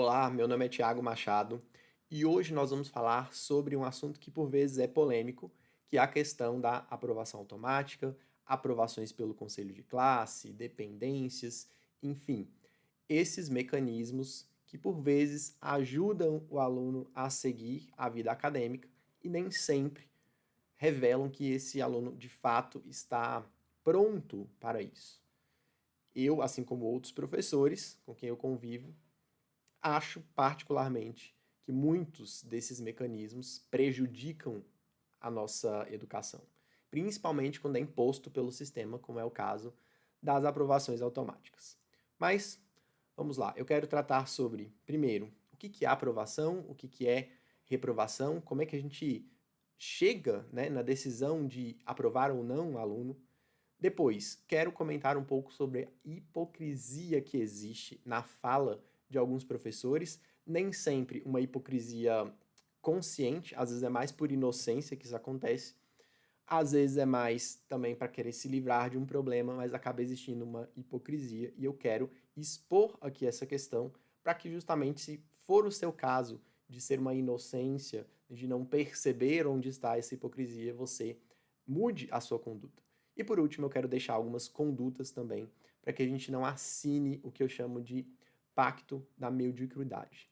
Olá, meu nome é Tiago Machado e hoje nós vamos falar sobre um assunto que por vezes é polêmico, que é a questão da aprovação automática, aprovações pelo conselho de classe, dependências, enfim, esses mecanismos que por vezes ajudam o aluno a seguir a vida acadêmica e nem sempre revelam que esse aluno de fato está pronto para isso. Eu, assim como outros professores com quem eu convivo, acho particularmente que muitos desses mecanismos prejudicam a nossa educação, principalmente quando é imposto pelo sistema, como é o caso das aprovações automáticas. Mas vamos lá, eu quero tratar sobre, primeiro, o que é aprovação, o que é reprovação, como é que a gente chega, né, na decisão de aprovar ou não um aluno. Depois, quero comentar um pouco sobre a hipocrisia que existe na fala de alguns professores, nem sempre uma hipocrisia consciente, às vezes é mais por inocência que isso acontece, às vezes é mais também para querer se livrar de um problema, mas acaba existindo uma hipocrisia e eu quero expor aqui essa questão para que justamente se for o seu caso de ser uma inocência, de não perceber onde está essa hipocrisia, você mude a sua conduta. E por último, eu quero deixar algumas condutas também para que a gente não assine o que eu chamo de pacto da mediocridade.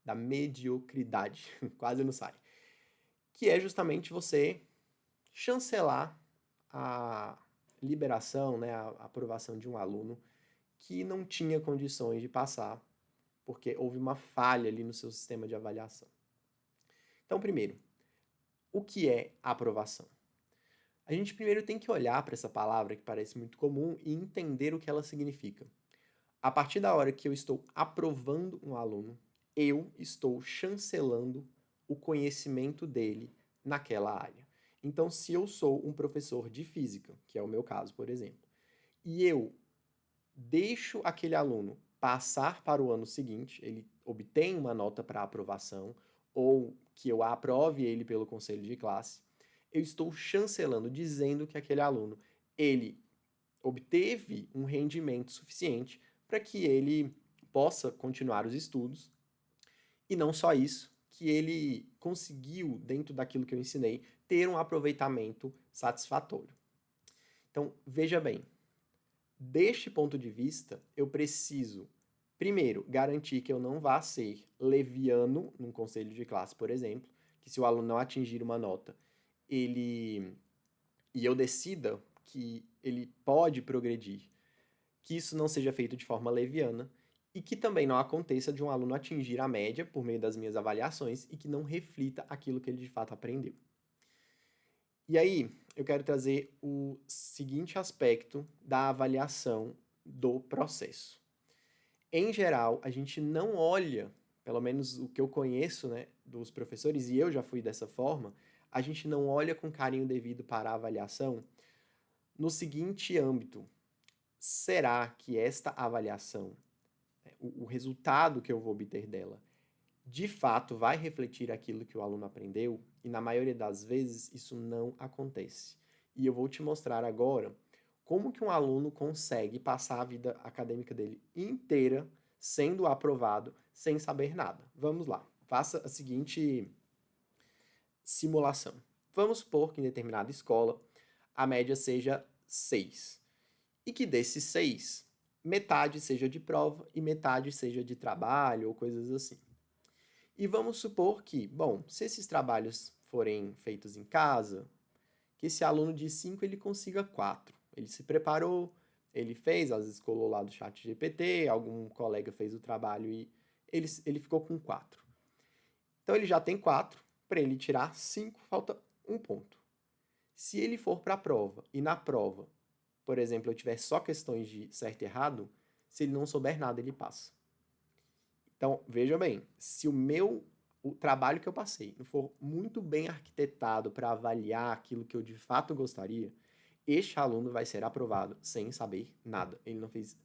Da mediocridade, quase não sai. Que é justamente você chancelar a liberação, né, a aprovação de um aluno que não tinha condições de passar, porque houve uma falha ali no seu sistema de avaliação. Então, primeiro, o que é aprovação? A gente primeiro tem que olhar para essa palavra que parece muito comum e entender o que ela significa. A partir da hora que eu estou aprovando um aluno, eu estou chancelando o conhecimento dele naquela área. Então, se eu sou um professor de física, que é o meu caso, por exemplo, e eu deixo aquele aluno passar para o ano seguinte, ele obtém uma nota para aprovação, ou que eu aprove ele pelo conselho de classe, eu estou chancelando, dizendo que aquele aluno, ele obteve um rendimento suficiente para que ele possa continuar os estudos. E não só isso, que ele conseguiu, dentro daquilo que eu ensinei, ter um aproveitamento satisfatório. Então, veja bem, deste ponto de vista, eu preciso, primeiro, garantir que eu não vá ser leviano num conselho de classe, por exemplo, que se o aluno não atingir uma nota, ele e eu decida que ele pode progredir, que isso não seja feito de forma leviana e que também não aconteça de um aluno atingir a média por meio das minhas avaliações e que não reflita aquilo que ele de fato aprendeu. E aí, eu quero trazer o seguinte aspecto da avaliação do processo. Em geral, a gente não olha, pelo menos o que eu conheço, né, dos professores, e eu já fui dessa forma, a gente não olha com carinho devido para a avaliação no seguinte âmbito: será que esta avaliação, né, o resultado que eu vou obter dela, de fato vai refletir aquilo que o aluno aprendeu? E na maioria das vezes isso não acontece. E eu vou te mostrar agora como que um aluno consegue passar a vida acadêmica dele inteira sendo aprovado sem saber nada. Vamos lá, faça a seguinte simulação. Vamos supor que em determinada escola a média seja 6 e que desses 6, metade seja de prova e metade seja de trabalho ou coisas assim. E vamos supor que, bom, se esses trabalhos forem feitos em casa, que esse aluno de 5 ele consiga 4. Ele se preparou, ele fez, às vezes colou lá do chat GPT, algum colega fez o trabalho e ele ficou com 4. Então ele já tem 4, para ele tirar 5, falta um ponto. Se ele for para a prova e na prova, por exemplo, eu tiver só questões de certo e errado, se ele não souber nada, ele passa. Então, veja bem, se o trabalho que eu passei não for muito bem arquitetado para avaliar aquilo que eu de fato gostaria, este aluno vai ser aprovado sem saber nada. Ele não fez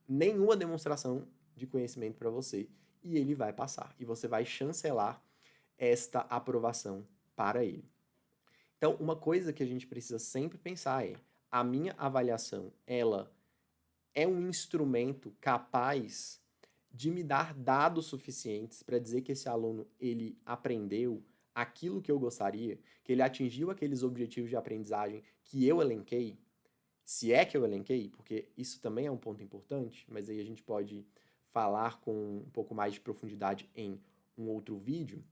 nenhuma demonstração de conhecimento para você e ele vai passar. E você vai chancelar esta aprovação para ele. Então, uma coisa que a gente precisa sempre pensar é: a minha avaliação, ela é um instrumento capaz de me dar dados suficientes para dizer que esse aluno ele aprendeu aquilo que eu gostaria, que ele atingiu aqueles objetivos de aprendizagem que eu elenquei, se é que eu elenquei, porque isso também é um ponto importante, mas aí a gente pode falar com um pouco mais de profundidade em um outro vídeo,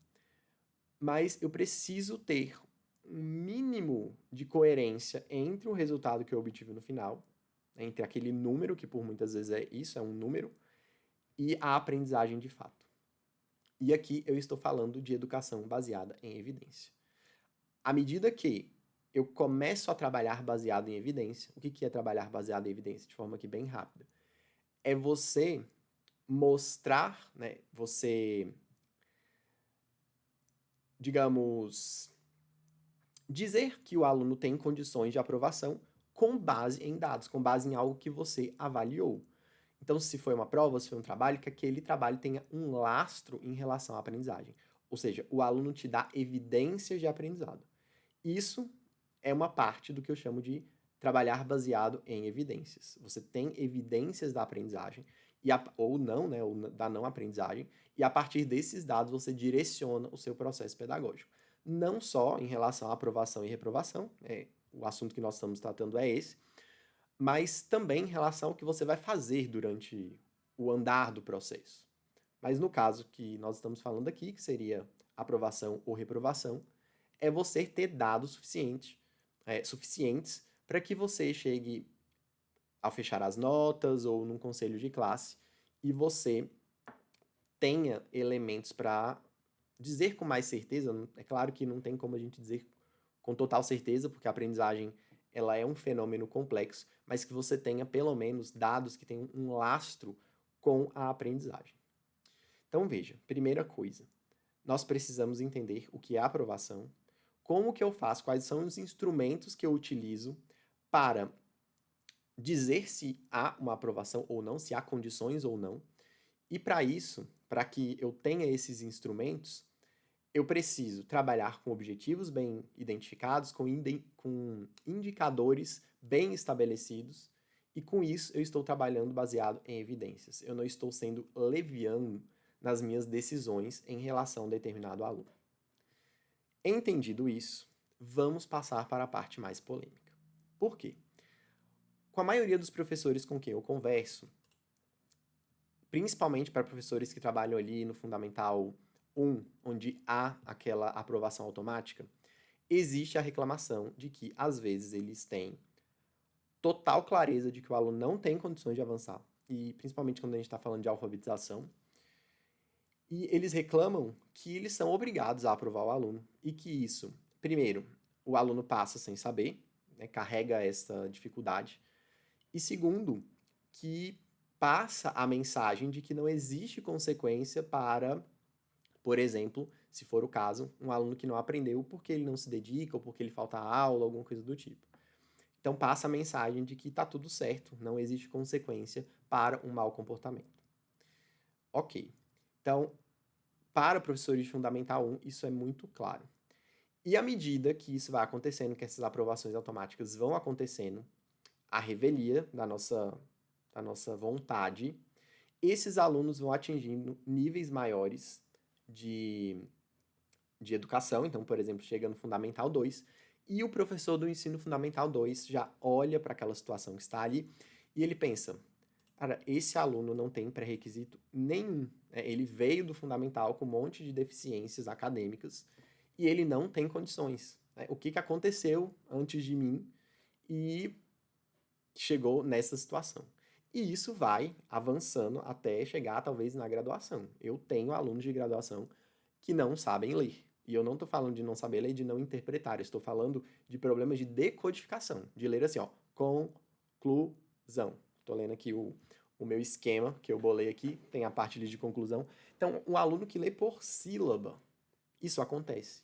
mas eu preciso ter um mínimo de coerência entre o resultado que eu obtive no final, entre aquele número, que por muitas vezes é isso, é um número, e a aprendizagem de fato. E aqui eu estou falando de educação baseada em evidência. À medida que eu começo a trabalhar baseado em evidência, o que é trabalhar baseado em evidência? De forma aqui bem rápida. É você mostrar, né, você, digamos, dizer que o aluno tem condições de aprovação com base em dados, com base em algo que você avaliou. Então, se foi uma prova, se foi um trabalho, que aquele trabalho tenha um lastro em relação à aprendizagem. Ou seja, o aluno te dá evidências de aprendizado. Isso é uma parte do que eu chamo de trabalhar baseado em evidências. Você tem evidências da aprendizagem, ou não, né, ou da não aprendizagem, e a partir desses dados você direciona o seu processo pedagógico. Não só em relação à aprovação e reprovação, o assunto que nós estamos tratando é esse, mas também em relação ao que você vai fazer durante o andar do processo. Mas no caso que nós estamos falando aqui, que seria aprovação ou reprovação, é você ter dados suficientes para que você chegue ao fechar as notas ou num conselho de classe e você tenha elementos para dizer com mais certeza. É claro que não tem como a gente dizer com total certeza, porque a aprendizagem ela é um fenômeno complexo, mas que você tenha pelo menos dados que tenham um lastro com a aprendizagem. Então veja, primeira coisa, nós precisamos entender o que é aprovação, como que eu faço, quais são os instrumentos que eu utilizo para dizer se há uma aprovação ou não, se há condições ou não. E para isso, para que eu tenha esses instrumentos, eu preciso trabalhar com objetivos bem identificados, com indicadores bem estabelecidos, e com isso eu estou trabalhando baseado em evidências. Eu não estou sendo leviano nas minhas decisões em relação a determinado aluno. Entendido isso, vamos passar para a parte mais polêmica. Por quê? Com a maioria dos professores com quem eu converso, principalmente para professores que trabalham ali no Fundamental 1, onde há aquela aprovação automática, existe a reclamação de que, às vezes, eles têm total clareza de que o aluno não tem condições de avançar, e principalmente quando a gente está falando de alfabetização, e eles reclamam que eles são obrigados a aprovar o aluno, e que isso, primeiro, o aluno passa sem saber, né, carrega essa dificuldade, e segundo, que passa a mensagem de que não existe consequência para, por exemplo, se for o caso, um aluno que não aprendeu porque ele não se dedica ou porque ele falta aula, alguma coisa do tipo. Então passa a mensagem de que está tudo certo, não existe consequência para um mau comportamento. Ok. Então, para professores de Fundamental 1, isso é muito claro. E à medida que isso vai acontecendo, que essas aprovações automáticas vão acontecendo, a revelia da nossa vontade, esses alunos vão atingindo níveis maiores de educação. Então, por exemplo, chega no Fundamental 2, e o professor do ensino Fundamental 2 já olha para aquela situação que está ali e ele pensa, cara, esse aluno não tem pré-requisito nenhum. Ele veio do Fundamental com um monte de deficiências acadêmicas e ele não tem condições. O que aconteceu antes de mim e chegou nessa situação? E isso vai avançando até chegar, talvez, na graduação. Eu tenho alunos de graduação que não sabem ler. E eu não estou falando de não saber ler, de não interpretar. Eu estou falando de problemas de decodificação. De ler assim, ó, conclusão. Estou lendo aqui o meu esquema que eu bolei aqui. Tem a parte ali de conclusão. Então, um aluno que lê por sílaba, isso acontece.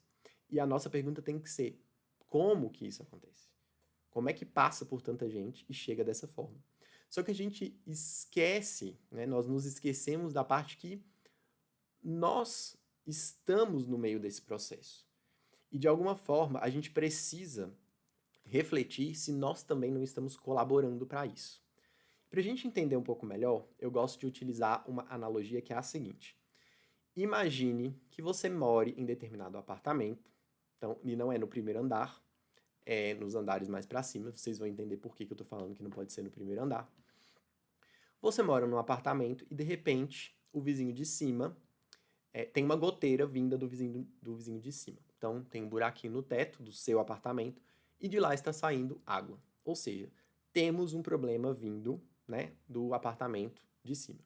E a nossa pergunta tem que ser, como que isso acontece? Como é que passa por tanta gente e chega dessa forma? Só que a gente esquece, né? Nós nos esquecemos da parte que nós estamos no meio desse processo. E de alguma forma a gente precisa refletir se nós também não estamos colaborando para isso. Para a gente entender um pouco melhor, eu gosto de utilizar uma analogia que é a seguinte. Imagine que você more em determinado apartamento, então, e não é no primeiro andar, é nos andares mais para cima, vocês vão entender por que eu estou falando que não pode ser no primeiro andar. Você mora num apartamento e, de repente, o vizinho de cima tem uma goteira vinda do vizinho de cima. Então, tem um buraquinho no teto do seu apartamento e de lá está saindo água. Ou seja, temos um problema vindo, né, do apartamento de cima.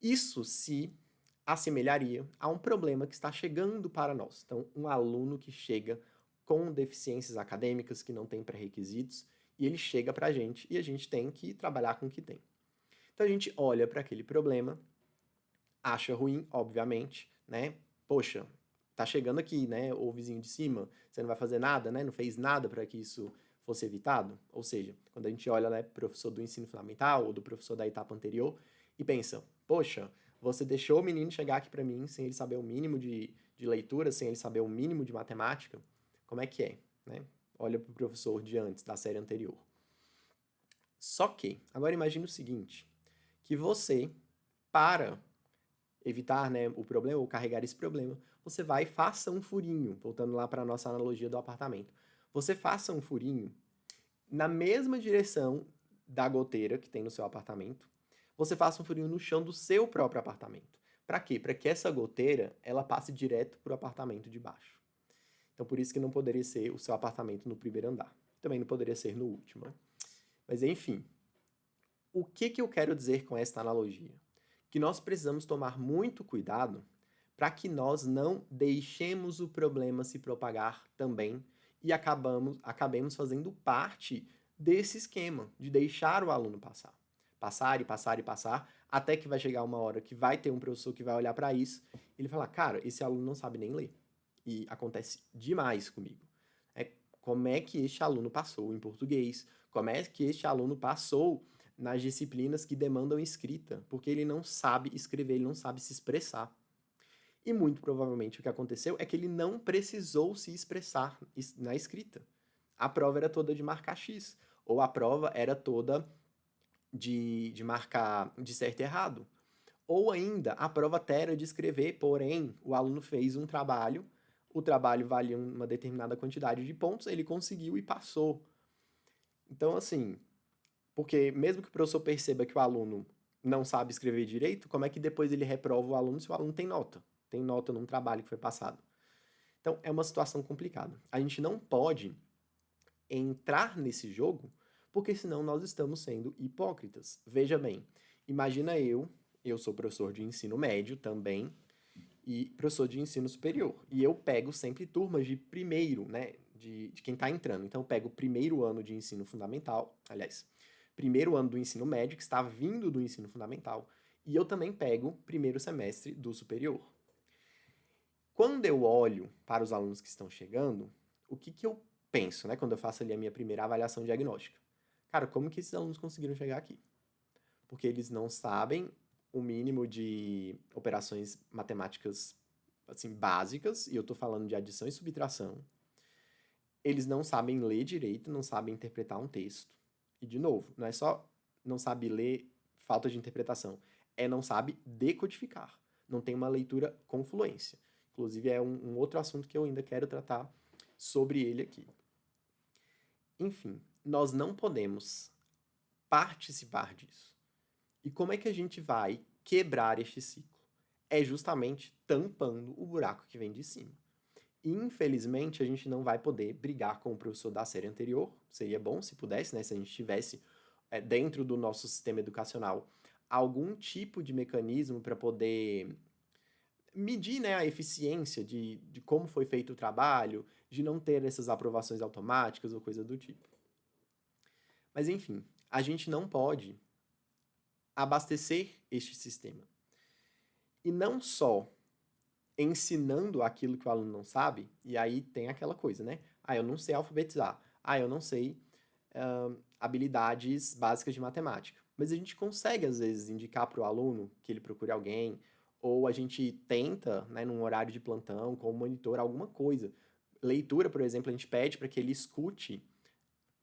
Isso se assemelharia a um problema que está chegando para nós. Então, um aluno que chega com deficiências acadêmicas, que não tem pré-requisitos, e ele chega para a gente e a gente tem que trabalhar com o que tem. Então, a gente olha para aquele problema, acha ruim, obviamente, né? Poxa, tá chegando aqui, né? O vizinho de cima, você não vai fazer nada, né? Não fez nada para que isso fosse evitado. Ou seja, quando a gente olha, né, professor do ensino fundamental ou do professor da etapa anterior e pensa, poxa, você deixou o menino chegar aqui para mim sem ele saber o mínimo de leitura, sem ele saber o mínimo de matemática, como é que é, né? Olha para o professor de antes, da série anterior. Só que, agora imagine o seguinte, que você, para evitar, né, o problema ou carregar esse problema, você vai e faça um furinho, voltando lá para a nossa analogia do apartamento. Você faça um furinho na mesma direção da goteira que tem no seu apartamento, você faça um furinho no chão do seu próprio apartamento. Para quê? Para que essa goteira ela passe direto para o apartamento de baixo. Então, por isso que não poderia ser o seu apartamento no primeiro andar. Também não poderia ser no último. Né? Mas, enfim, o que eu quero dizer com esta analogia? Que nós precisamos tomar muito cuidado para que nós não deixemos o problema se propagar também e acabemos fazendo parte desse esquema de deixar o aluno passar. Passar e passar e passar, até que vai chegar uma hora que vai ter um professor que vai olhar para isso e ele falar, cara, esse aluno não sabe nem ler. E acontece demais comigo. Como é que este aluno passou em português? Como é que este aluno passou nas disciplinas que demandam escrita? Porque ele não sabe escrever, ele não sabe se expressar. E muito provavelmente o que aconteceu é que ele não precisou se expressar na escrita. A prova era toda de marcar X, ou a prova era toda de marcar de certo e errado. Ou ainda, a prova até era de escrever, porém, o aluno fez um trabalho, o trabalho valia uma determinada quantidade de pontos, ele conseguiu e passou. Então, assim, porque mesmo que o professor perceba que o aluno não sabe escrever direito, como é que depois ele reprova o aluno se o aluno tem nota? Tem nota num trabalho que foi passado. Então, é uma situação complicada. A gente não pode entrar nesse jogo, porque senão nós estamos sendo hipócritas. Veja bem, imagina eu sou professor de ensino médio também, e professor de ensino superior. E eu pego sempre turmas de primeiro, né? De quem está entrando. Então, eu pego o primeiro ano de ensino fundamental, aliás, primeiro ano do ensino médio, que está vindo do ensino fundamental, e eu também pego primeiro semestre do superior. Quando eu olho para os alunos que estão chegando, o que eu penso, né? Quando eu faço ali a minha primeira avaliação diagnóstica? Cara, como que esses alunos conseguiram chegar aqui? Porque eles não sabem o mínimo de operações matemáticas assim básicas, e eu estou falando de adição e subtração. Eles não sabem ler direito, não sabem interpretar um texto. E de novo, não é só não sabe ler, falta de interpretação, é não sabe decodificar. Não tem uma leitura com fluência. Inclusive é um outro assunto que eu ainda quero tratar sobre ele aqui. Enfim, nós não podemos participar disso. E como é que a gente vai quebrar este ciclo? É justamente tampando o buraco que vem de cima. Infelizmente, a gente não vai poder brigar com o professor da série anterior. Seria bom se pudesse, né? Se a gente tivesse dentro do nosso sistema educacional algum tipo de mecanismo para poder medir, né, a eficiência de como foi feito o trabalho, de não ter essas aprovações automáticas ou coisa do tipo. Mas enfim, a gente não pode abastecer este sistema. E não só ensinando aquilo que o aluno não sabe, e aí tem aquela coisa, né? Ah, eu não sei alfabetizar. Ah, eu não sei habilidades básicas de matemática. Mas a gente consegue, às vezes, indicar para o aluno que ele procure alguém, ou a gente tenta, né, num horário de plantão, com o monitor, alguma coisa. Leitura, por exemplo, a gente pede para que ele escute,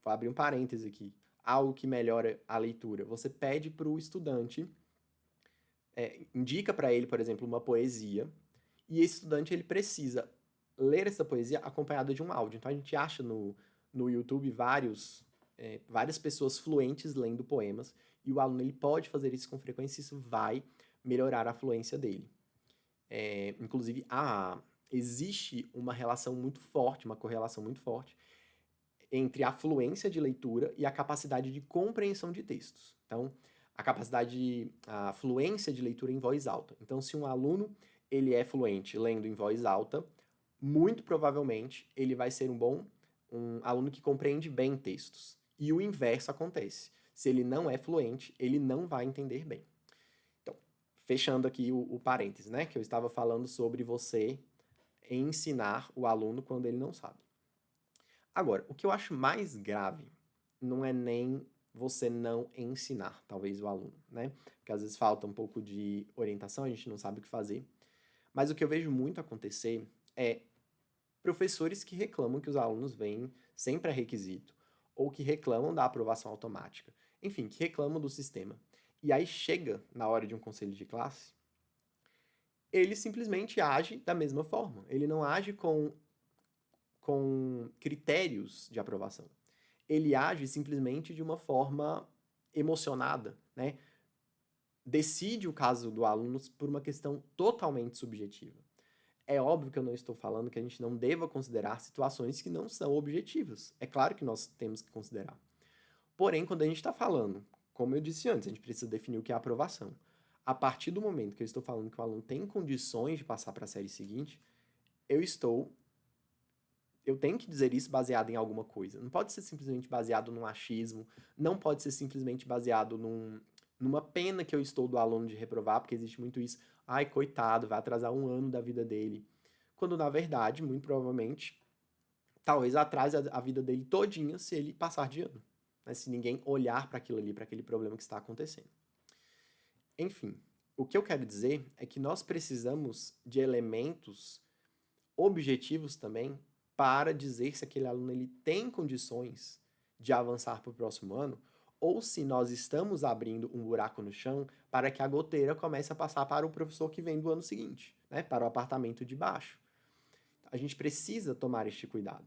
vou abrir um parêntese aqui, algo que melhora a leitura? Você pede para o estudante, indica para ele, por exemplo, uma poesia, e esse estudante ele precisa ler essa poesia acompanhada de um áudio. Então a gente acha no YouTube várias pessoas fluentes lendo poemas, e o aluno ele pode fazer isso com frequência, e isso vai melhorar a fluência dele. Inclusive, existe uma relação muito forte, uma correlação muito forte entre a fluência de leitura e a capacidade de compreensão de textos. Então, a fluência de leitura em voz alta. Então, se um aluno ele é fluente lendo em voz alta, muito provavelmente ele vai ser um aluno que compreende bem textos. E o inverso acontece. Se ele não é fluente, ele não vai entender bem. Então, fechando aqui o parêntese, né? Que eu estava falando sobre você ensinar o aluno quando ele não sabe. Agora, o que eu acho mais grave não é nem você não ensinar, talvez, o aluno, né? Porque às vezes falta um pouco de orientação, a gente não sabe o que fazer. Mas o que eu vejo muito acontecer é professores que reclamam que os alunos vêm sem pré-requisito, ou que reclamam da aprovação automática, enfim, que reclamam do sistema. E aí chega na hora de um conselho de classe, ele simplesmente age da mesma forma. Ele não age com critérios de aprovação. Ele age simplesmente de uma forma emocionada, né? Decide o caso do aluno por uma questão totalmente subjetiva. É óbvio que eu não estou falando que a gente não deva considerar situações que não são objetivas. É claro que nós temos que considerar. Porém, quando a gente está falando, como eu disse antes, a gente precisa definir o que é aprovação. A partir do momento que eu estou falando que o aluno tem condições de passar para a série seguinte, eu tenho que dizer isso baseado em alguma coisa. Não pode ser simplesmente baseado num achismo, não pode ser simplesmente baseado numa pena que eu estou do aluno de reprovar, porque existe muito isso. Ai, coitado, vai atrasar um ano da vida dele. Quando, na verdade, muito provavelmente, talvez atrase a vida dele todinha se ele passar de ano. Né? Se ninguém olhar para aquilo ali, para aquele problema que está acontecendo. Enfim, o que eu quero dizer é que nós precisamos de elementos objetivos também para dizer se aquele aluno ele tem condições de avançar para o próximo ano, ou se nós estamos abrindo um buraco no chão para que a goteira comece a passar para o professor que vem do ano seguinte, né, para o apartamento de baixo. A gente precisa tomar este cuidado.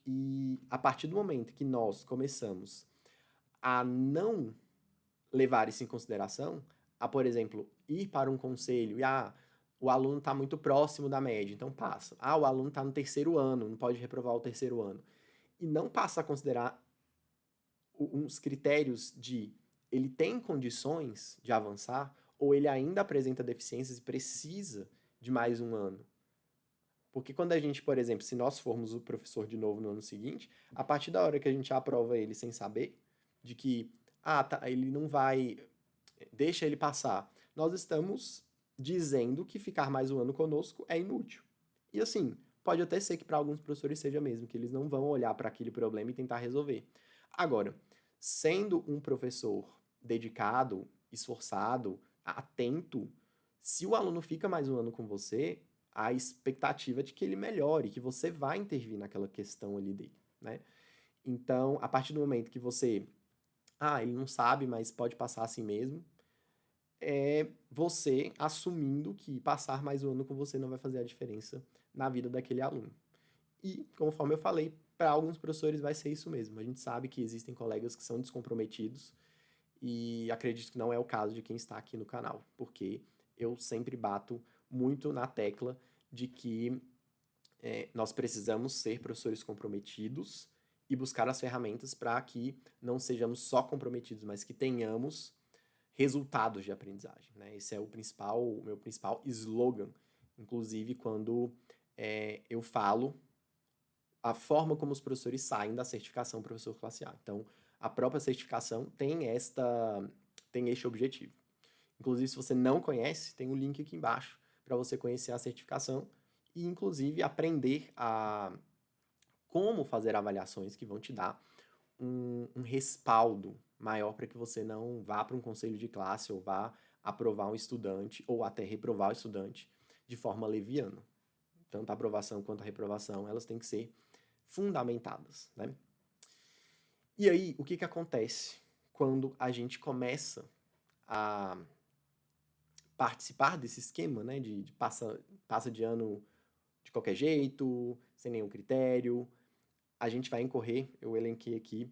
E a partir do momento que nós começamos a não levar isso em consideração, a, por exemplo, ir para um conselho e o aluno está muito próximo da média, então passa. O aluno está no terceiro ano, não pode reprovar o terceiro ano. E não passa a considerar uns critérios de ele tem condições de avançar ou ele ainda apresenta deficiências e precisa de mais um ano. Porque quando a gente, por exemplo, se nós formos o professor de novo no ano seguinte, a partir da hora que a gente aprova ele sem saber, de que, ele não vai, deixa ele passar, nós estamos dizendo que ficar mais um ano conosco é inútil. E assim, pode até ser que para alguns professores seja mesmo, que eles não vão olhar para aquele problema e tentar resolver. Agora, sendo um professor dedicado, esforçado, atento, se o aluno fica mais um ano com você, a expectativa é de que ele melhore, que você vai intervir naquela questão ali dele, né? Então, a partir do momento que você, ele não sabe, mas pode passar assim mesmo, é você assumindo que passar mais um ano com você não vai fazer a diferença na vida daquele aluno. E, conforme eu falei, para alguns professores vai ser isso mesmo. A gente sabe que existem colegas que são descomprometidos e acredito que não é o caso de quem está aqui no canal, porque eu sempre bato muito na tecla de que nós precisamos ser professores comprometidos e buscar as ferramentas para que não sejamos só comprometidos, mas que tenhamos resultados de aprendizagem. Né? Esse é o meu principal slogan, inclusive quando eu falo a forma como os professores saem da certificação professor classe A. Então, a própria certificação tem este objetivo. Inclusive, se você não conhece, tem um link aqui embaixo para você conhecer a certificação e, inclusive, aprender como fazer avaliações que vão te dar um respaldo maior para que você não vá para um conselho de classe ou vá aprovar um estudante ou até reprovar o estudante de forma leviana. Tanto a aprovação quanto a reprovação, elas têm que ser fundamentadas, né? E aí, o que que acontece quando a gente começa a participar desse esquema, né, de passa de ano de qualquer jeito, sem nenhum critério? A gente vai incorrer, eu elenquei aqui,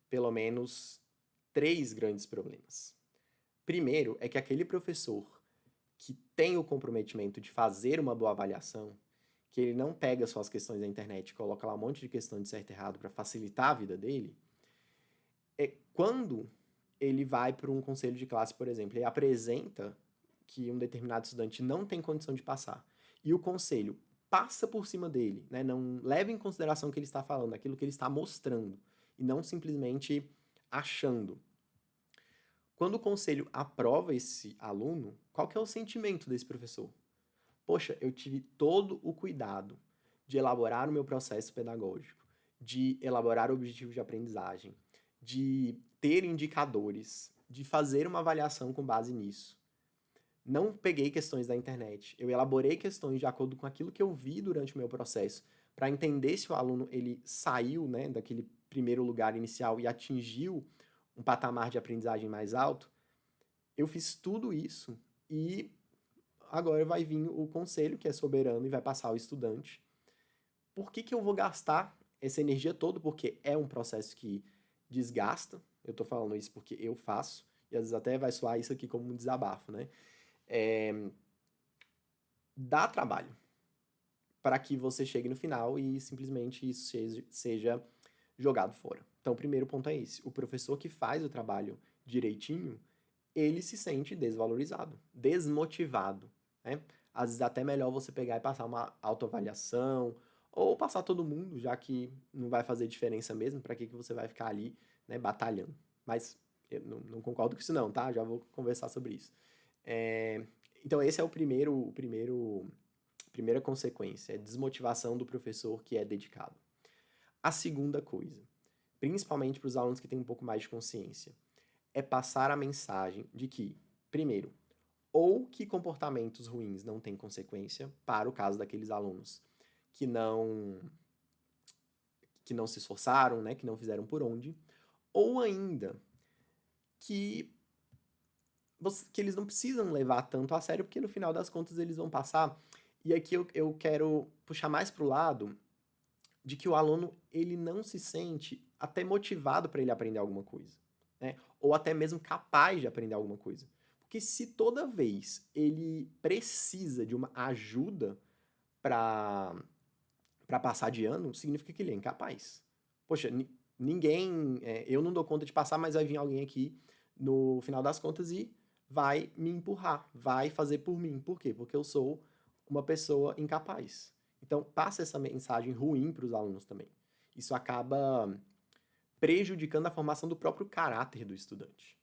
pelo menos três grandes problemas. Primeiro é que aquele professor que tem o comprometimento de fazer uma boa avaliação, que ele não pega só as questões da internet e coloca lá um monte de questão de certo e errado para facilitar a vida dele, é quando ele vai para um conselho de classe, por exemplo, e apresenta que um determinado estudante não tem condição de passar, e o conselho passa por cima dele, né, não leva em consideração o que ele está falando, aquilo que ele está mostrando, e não simplesmente achando. Quando o conselho aprova esse aluno, qual que é o sentimento desse professor? Poxa, eu tive todo o cuidado de elaborar o meu processo pedagógico, de elaborar objetivos de aprendizagem, de ter indicadores, de fazer uma avaliação com base nisso. Não peguei questões da internet, eu elaborei questões de acordo com aquilo que eu vi durante o meu processo, para entender se o aluno ele saiu, né, daquele primeiro lugar inicial e atingiu um patamar de aprendizagem mais alto. Eu fiz tudo isso e agora vai vir o conselho, que é soberano, e vai passar ao estudante. Por que que eu vou gastar essa energia toda? Porque é um processo que desgasta. Eu tô falando isso porque eu faço, e às vezes até vai soar isso aqui como um desabafo, né? É, dá trabalho para que você chegue no final e simplesmente isso seja jogado fora. Então, o primeiro ponto é esse. O professor que faz o trabalho direitinho, ele se sente desvalorizado, desmotivado, né? Às vezes até melhor você pegar e passar uma autoavaliação, ou passar todo mundo, já que não vai fazer diferença mesmo, para que que você vai ficar ali, né, batalhando. Mas eu não concordo com isso não, tá? Já vou conversar sobre isso. É, então esse é primeira consequência, é desmotivação do professor que é dedicado. A segunda coisa, principalmente para os alunos que têm um pouco mais de consciência, é passar a mensagem de que, primeiro, ou que comportamentos ruins não têm consequência, para o caso daqueles alunos que não se esforçaram, né, que não fizeram por onde, ou ainda que, que eles não precisam levar tanto a sério, porque no final das contas eles vão passar. E aqui eu quero puxar mais para o lado de que o aluno ele não se sente até motivado para ele aprender alguma coisa, né? Ou até mesmo capaz de aprender alguma coisa. Porque se toda vez ele precisa de uma ajuda para passar de ano, significa que ele é incapaz. Poxa, ninguém, eu não dou conta de passar, mas vai vir alguém aqui no final das contas e vai me empurrar, vai fazer por mim. Por quê? Porque eu sou uma pessoa incapaz. Então, passa essa mensagem ruim para os alunos também. Isso acaba prejudicando a formação do próprio caráter do estudante.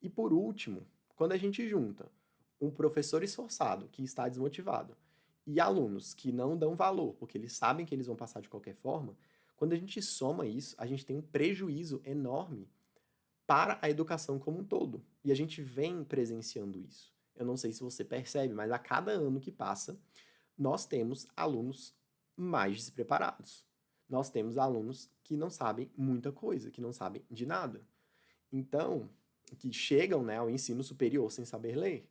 E por último, quando a gente junta um professor esforçado que está desmotivado e alunos que não dão valor, porque eles sabem que eles vão passar de qualquer forma, quando a gente soma isso, a gente tem um prejuízo enorme para a educação como um todo. E a gente vem presenciando isso. Eu não sei se você percebe, mas a cada ano que passa, nós temos alunos mais despreparados. Nós temos alunos que não sabem muita coisa, que não sabem de nada. Então, que chegam, né, ao ensino superior sem saber ler.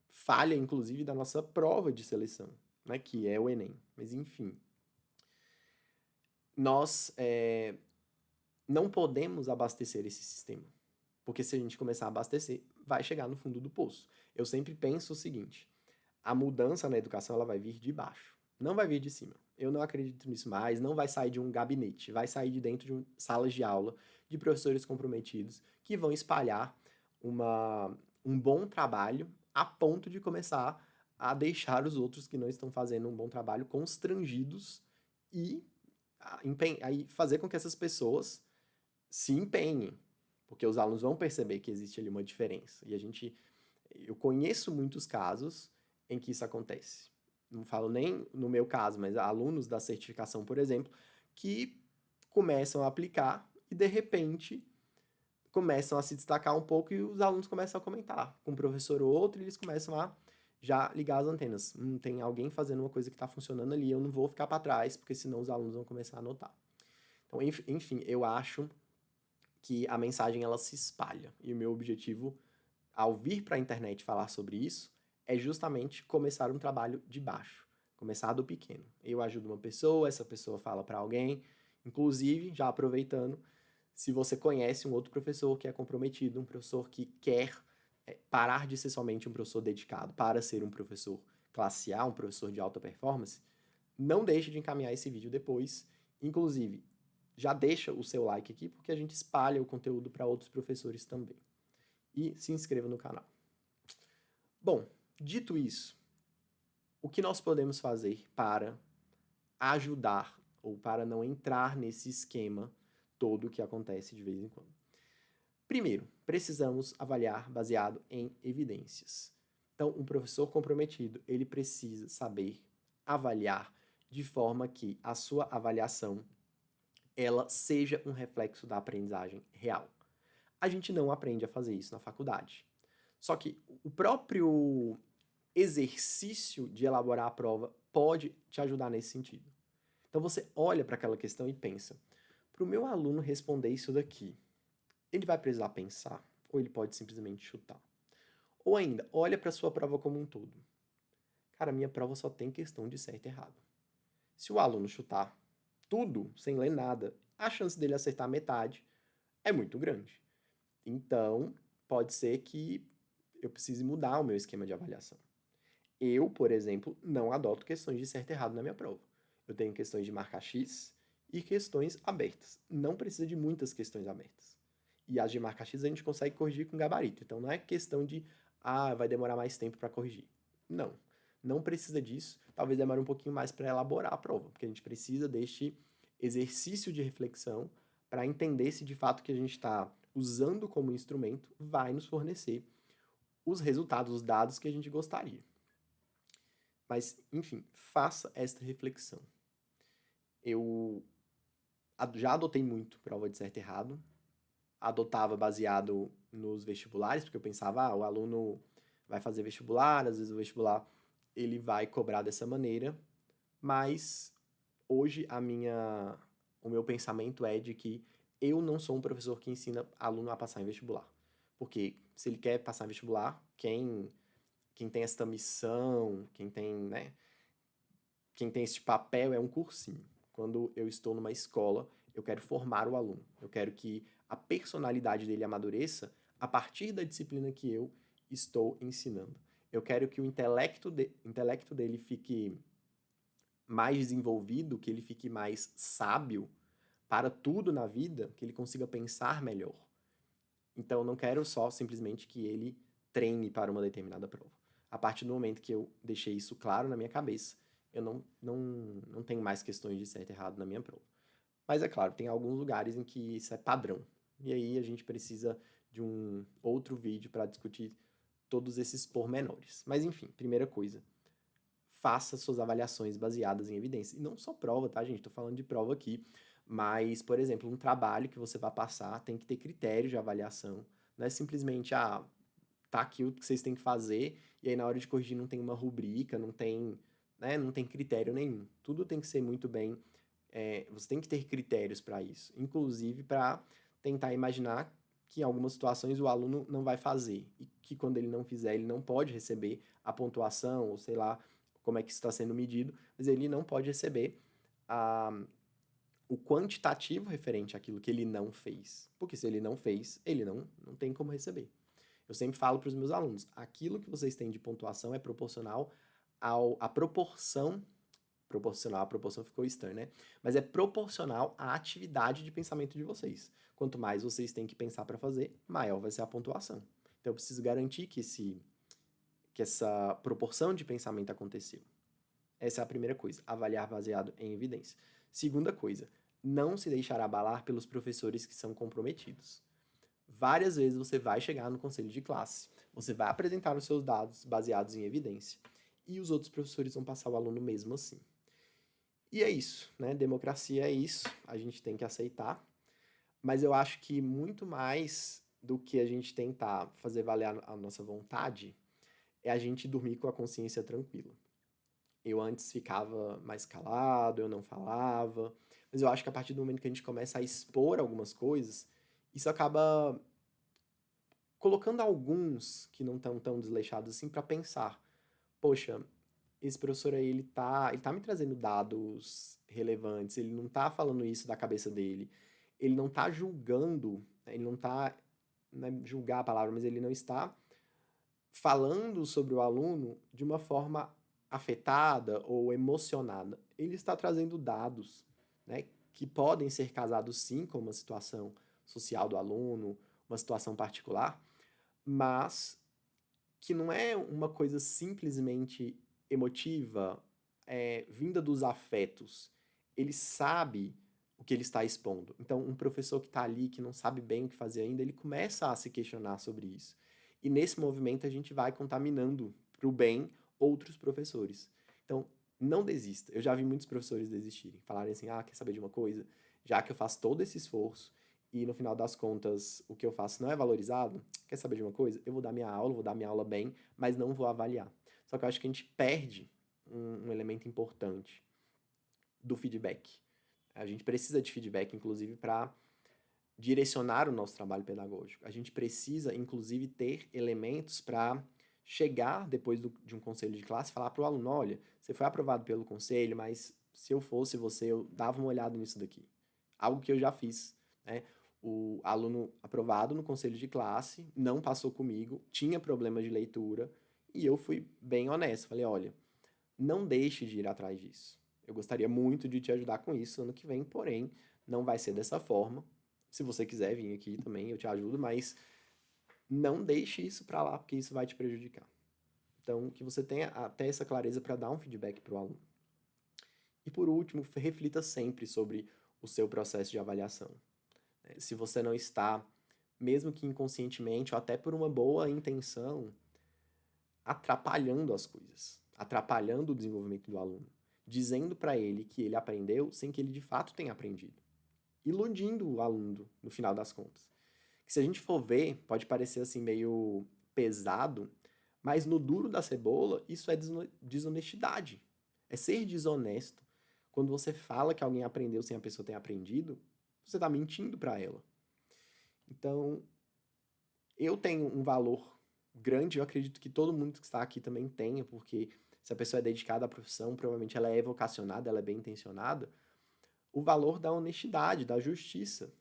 Falha, inclusive, da nossa prova de seleção, né, que é o Enem. Mas, enfim, nós não podemos abastecer esse sistema. Porque se a gente começar a abastecer, vai chegar no fundo do poço. Eu sempre penso o seguinte: a mudança na educação ela vai vir de baixo, não vai vir de cima. Eu não acredito nisso mais, não vai sair de um gabinete, vai sair de dentro de salas de aula, de professores comprometidos, que vão espalhar um bom trabalho a ponto de começar a deixar os outros que não estão fazendo um bom trabalho constrangidos e aí fazer com que essas pessoas se empenhem, porque os alunos vão perceber que existe ali uma diferença. E eu conheço muitos casos em que isso acontece. Não falo nem no meu caso, mas alunos da certificação, por exemplo, que começam a aplicar e de repente começam a se destacar um pouco e os alunos começam a comentar com um professor ou outro e eles começam a já ligar as antenas. Tem alguém fazendo uma coisa que está funcionando ali, eu não vou ficar para trás, porque senão os alunos vão começar a notar. Então, enfim, eu acho que a mensagem ela se espalha. E o meu objetivo, ao vir para a internet falar sobre isso, é justamente começar um trabalho de baixo, começar do pequeno. Eu ajudo uma pessoa, essa pessoa fala para alguém, inclusive, já aproveitando, se você conhece um outro professor que é comprometido, um professor que quer parar de ser somente um professor dedicado para ser um professor classe A, um professor de alta performance, não deixe de encaminhar esse vídeo depois. Inclusive, já deixa o seu like aqui, porque a gente espalha o conteúdo para outros professores também. E se inscreva no canal. Bom, dito isso, o que nós podemos fazer para ajudar ou para não entrar nesse esquema todo que acontece de vez em quando? Primeiro, precisamos avaliar baseado em evidências. Então, um professor comprometido, ele precisa saber avaliar de forma que a sua avaliação ela seja um reflexo da aprendizagem real. A gente não aprende a fazer isso na faculdade. Só que o próprio exercício de elaborar a prova pode te ajudar nesse sentido. Então você olha para aquela questão e pensa: para o meu aluno responder isso daqui, ele vai precisar pensar ou ele pode simplesmente chutar? Ou ainda, olha para a sua prova como um todo. Cara, minha prova só tem questão de certo e errado. Se o aluno chutar tudo, sem ler nada, a chance dele acertar metade é muito grande. Então, pode ser que eu precise mudar o meu esquema de avaliação. Eu, por exemplo, não adoto questões de certo e errado na minha prova. Eu tenho questões de marca X e questões abertas. Não precisa de muitas questões abertas. E as de marca X a gente consegue corrigir com gabarito. Então não é questão de, vai demorar mais tempo para corrigir. Não. Não precisa disso. Talvez demore um pouquinho mais para elaborar a prova, porque a gente precisa deste exercício de reflexão para entender se de fato o que a gente está usando como instrumento vai nos fornecer os resultados, os dados que a gente gostaria. Mas, enfim, faça esta reflexão. Eu já adotei muito prova de certo e errado. Adotava baseado nos vestibulares, porque eu pensava, o aluno vai fazer vestibular, às vezes o vestibular ele vai cobrar dessa maneira, mas hoje o meu pensamento é de que eu não sou um professor que ensina aluno a passar em vestibular. Porque se ele quer passar em vestibular, quem tem esta missão, quem tem este papel é um cursinho. Quando eu estou numa escola, eu quero formar o aluno. Eu quero que a personalidade dele amadureça a partir da disciplina que eu estou ensinando. Eu quero que o intelecto dele fique mais desenvolvido, que ele fique mais sábio para tudo na vida, que ele consiga pensar melhor. Então, eu não quero só simplesmente que ele treine para uma determinada prova. A partir do momento que eu deixei isso claro na minha cabeça, eu não tenho mais questões de certo e errado na minha prova. Mas é claro, tem alguns lugares em que isso é padrão. E aí a gente precisa de um outro vídeo para discutir todos esses pormenores. Mas enfim, primeira coisa, faça suas avaliações baseadas em evidência. E não só prova, tá, gente? Tô falando de prova aqui. Mas, por exemplo, um trabalho que você vai passar tem que ter critérios de avaliação. Não é simplesmente, tá aqui o que vocês têm que fazer, e aí na hora de corrigir não tem uma rubrica, não tem, né, não tem critério nenhum. Tudo tem que ser muito bem. Você tem que ter critérios para isso. Inclusive para tentar imaginar que em algumas situações o aluno não vai fazer. E que quando ele não fizer, ele não pode receber a pontuação, ou sei lá como é que isso está sendo medido, mas ele não pode receber o quantitativo referente àquilo que ele não fez. Porque se ele não fez, ele não tem como receber. Eu sempre falo para os meus alunos, aquilo que vocês têm de pontuação é proporcional à proporção, a proporção ficou estranha, né? Mas é proporcional à atividade de pensamento de vocês. Quanto mais vocês têm que pensar para fazer, maior vai ser a pontuação. Então eu preciso garantir que essa proporção de pensamento aconteceu. Essa é a primeira coisa, avaliar baseado em evidência. Segunda coisa, não se deixar abalar pelos professores que são comprometidos. Várias vezes você vai chegar no conselho de classe, você vai apresentar os seus dados baseados em evidência, e os outros professores vão passar o aluno mesmo assim. E é isso, né? Democracia é isso, a gente tem que aceitar, mas eu acho que muito mais do que a gente tentar fazer valer a nossa vontade, é a gente dormir com a consciência tranquila. Eu antes ficava mais calado, eu não falava, mas eu acho que a partir do momento que a gente começa a expor algumas coisas, Isso acaba colocando alguns que não estão tão desleixados assim para pensar, poxa, esse professor aí, ele tá me trazendo dados relevantes, ele não tá falando isso da cabeça dele, ele não tá julgando, né, ele não tá, não é julgar a palavra, mas ele não está falando sobre o aluno de uma forma afetada ou emocionada. Ele está trazendo dados, né, que podem ser casados sim com uma situação social do aluno, uma situação particular, mas que não é uma coisa simplesmente emotiva, vinda dos afetos. Ele sabe o que ele está expondo. Então, um professor que está ali, que não sabe bem o que fazer ainda, ele começa a se questionar sobre isso. E nesse movimento a gente vai contaminando para o bem outros professores. Então, não desista. Eu já vi muitos professores desistirem, falarem assim: ah, quer saber de uma coisa? Já que eu faço todo esse esforço e no final das contas o que eu faço não é valorizado, quer saber de uma coisa? Eu vou dar minha aula bem, mas não vou avaliar. Só que eu acho que a gente perde um elemento importante do feedback. A gente precisa de feedback, inclusive, para direcionar o nosso trabalho pedagógico. A gente precisa, inclusive, ter elementos para chegar depois de um conselho de classe e falar para o aluno: olha, você foi aprovado pelo conselho, mas se eu fosse você, eu dava uma olhada nisso daqui. Algo que eu já fiz, né? O aluno aprovado no conselho de classe não passou comigo, tinha problema de leitura e eu fui bem honesto. Falei: olha, não deixe de ir atrás disso. Eu gostaria muito de te ajudar com isso ano que vem, porém, não vai ser dessa forma. Se você quiser vir aqui também, eu te ajudo, mas não deixe isso para lá, porque isso vai te prejudicar. Então, que você tenha até essa clareza para dar um feedback para o aluno. E por último, reflita sempre sobre o seu processo de avaliação. Se você não está, mesmo que inconscientemente ou até por uma boa intenção, atrapalhando as coisas, atrapalhando o desenvolvimento do aluno, dizendo para ele que ele aprendeu sem que ele de fato tenha aprendido, iludindo o aluno no final das contas. Que se a gente for ver, pode parecer assim meio pesado, mas no duro da cebola, isso é desonestidade. É ser desonesto. Quando você fala que alguém aprendeu sem a pessoa ter aprendido, você está mentindo para ela. Então, eu tenho um valor grande, eu acredito que todo mundo que está aqui também tenha, porque se a pessoa é dedicada à profissão, provavelmente ela é vocacionada, ela é bem intencionada, o valor da honestidade, da justiça.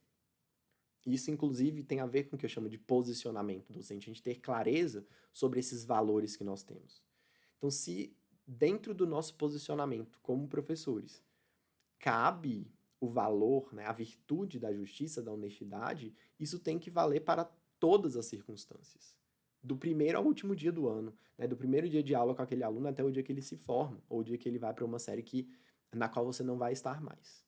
Isso, inclusive, tem a ver com o que eu chamo de posicionamento docente, a gente ter clareza sobre esses valores que nós temos. Então, se dentro do nosso posicionamento como professores cabe o valor, né, a virtude da justiça, da honestidade, isso tem que valer para todas as circunstâncias. Do primeiro ao último dia do ano, né, do primeiro dia de aula com aquele aluno até o dia que ele se forma, ou o dia que ele vai para uma série na qual você não vai estar mais.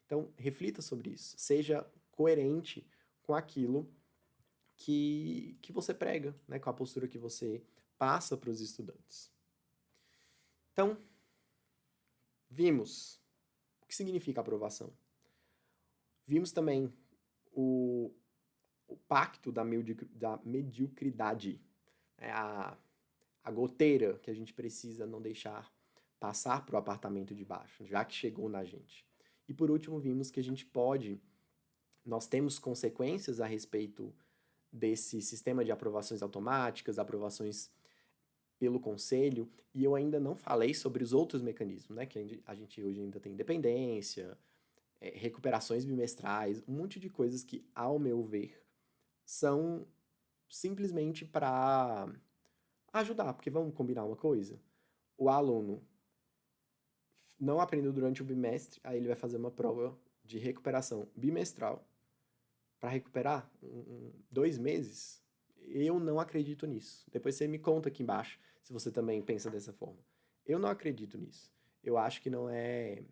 Então, reflita sobre isso. Seja coerente com aquilo que você prega, né, com a postura que você passa para os estudantes. Então, vimos o que significa aprovação. Vimos também o pacto da mediocridade, né, a goteira que a gente precisa não deixar passar para o apartamento de baixo, já que chegou na gente. E por último, vimos que nós temos consequências a respeito desse sistema de aprovações automáticas, aprovações pelo conselho, e eu ainda não falei sobre os outros mecanismos, né? Que a gente hoje ainda tem independência, recuperações bimestrais, um monte de coisas que, ao meu ver, são simplesmente para ajudar, porque vamos combinar uma coisa? O aluno não aprendeu durante o bimestre, aí ele vai fazer uma prova de recuperação bimestral para recuperar 2 meses. Eu não acredito nisso. Depois você me conta aqui embaixo se você também pensa dessa forma. Eu não acredito nisso. Eu acho que não é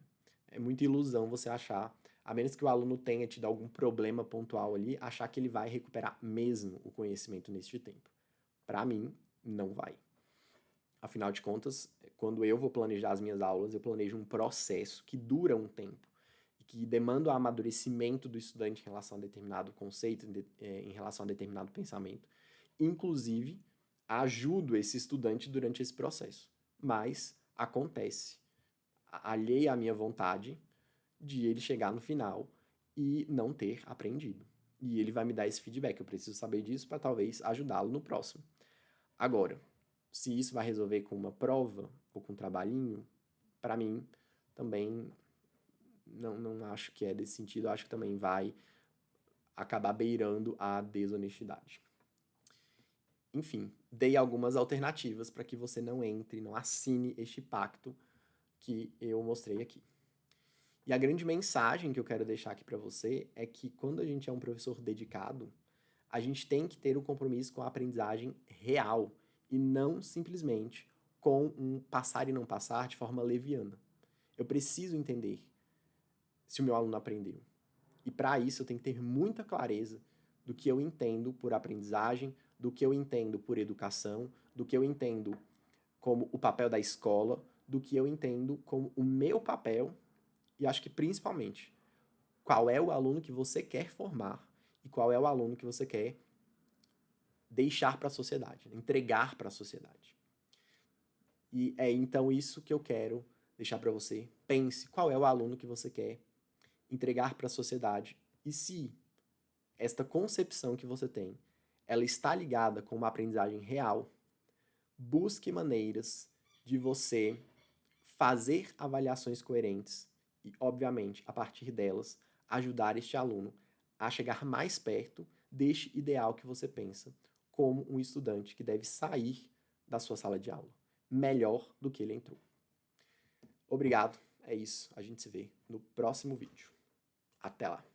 muita ilusão você achar, a menos que o aluno tenha tido algum problema pontual ali, achar que ele vai recuperar mesmo o conhecimento neste tempo. Para mim, não vai. Afinal de contas, quando eu vou planejar as minhas aulas, eu planejo um processo que dura um tempo e que demanda o amadurecimento do estudante em relação a determinado conceito, em relação a determinado pensamento. Inclusive, ajudo esse estudante durante esse processo. Mas acontece, alheia à minha vontade, de ele chegar no final e não ter aprendido. E ele vai me dar esse feedback. Eu preciso saber disso para talvez ajudá-lo no próximo. Agora, se isso vai resolver com uma prova ou com um trabalhinho, para mim também não acho que é desse sentido. Eu acho que também vai acabar beirando a desonestidade. Enfim, dei algumas alternativas para que você não entre, não assine este pacto que eu mostrei aqui. E a grande mensagem que eu quero deixar aqui para você é que quando a gente é um professor dedicado, a gente tem que ter o compromisso com a aprendizagem real e não simplesmente com um passar e não passar de forma leviana. Eu preciso entender se o meu aluno aprendeu. E para isso eu tenho que ter muita clareza do que eu entendo por aprendizagem, do que eu entendo por educação, do que eu entendo como o papel da escola, do que eu entendo como o meu papel e acho que principalmente qual é o aluno que você quer formar e qual é o aluno que você quer deixar para a sociedade, entregar para a sociedade. E é então isso que eu quero deixar para você. Pense qual é o aluno que você quer entregar para a sociedade e se esta concepção que você tem, ela está ligada com uma aprendizagem real, busque maneiras de você fazer avaliações coerentes e, obviamente, a partir delas, ajudar este aluno a chegar mais perto deste ideal que você pensa como um estudante que deve sair da sua sala de aula melhor do que ele entrou. Obrigado, é isso. A gente se vê no próximo vídeo. Até lá!